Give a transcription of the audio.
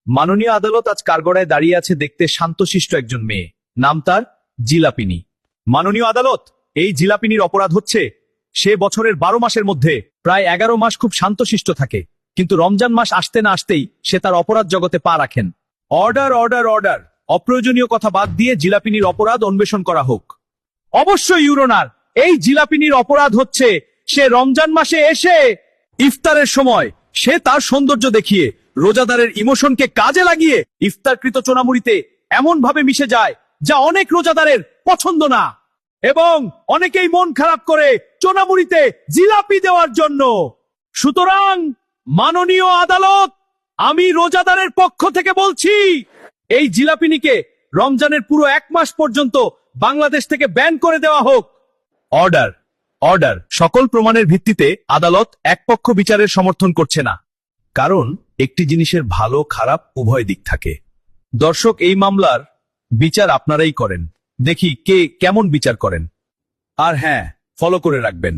মাননীয় আদালত আজ কাঠগড়ায় দাঁড়িয়ে আছে দেখতে শান্তশিষ্ট একজন মেয়ে, নাম তার জিলাপিনী। মাননীয় আদালত, এই জিলাপিনীর অপরাধ হচ্ছে সে বছরের 12 মাসের মধ্যে প্রায় 11 মাস খুব শান্তশিষ্ট থাকে, কিন্তু রমজান মাস আসতে না আসতেই সে তার অপরাধ জগতে পা রাখেন। অর্ডার অর্ডার অর্ডার, অপ্রয়োজনীয় কথা বাদ দিয়ে জিলাপিনীর অপরাধ অন্বেষণ করা হোক। অবশ্যই ইউরোনার, এই জিলাপিনীর অপরাধ হচ্ছে সে রমজান মাসে এসে ইফতারের সময় সে তার সৌন্দর্য দেখিয়ে রোজাদারের ইমোশনকে কাজে লাগিয়ে ইফতারকৃত চোনামুড়িতে এমন ভাবে মিশে যায় যা অনেক রোজাদারের পছন্দ না, এবং অনেকেই মন খারাপ করে চোনামুড়িতে জিলাপি দেওয়ার জন্য। সুতরাং মাননীয় আদালত, আমি রোজাদারের পক্ষ থেকে বলছি এই জিলাপিনীকে রমজানের পুরো 1 মাস পর্যন্ত বাংলাদেশ থেকে ব্যান করে দেওয়া হোক। অর্ডার অর্ডার, সকল প্রমাণের ভিত্তিতে আদালত একপক্ষ বিচারের সমর্থন করছে না, কারণ একটি জিনিসের ভালো খারাপ উভয় দিক থাকে। দর্শক, এই মামলার বিচার আপনারাই করেন, দেখি কে কেমন বিচার করেন। আর হ্যাঁ, ফলো করে রাখবেন।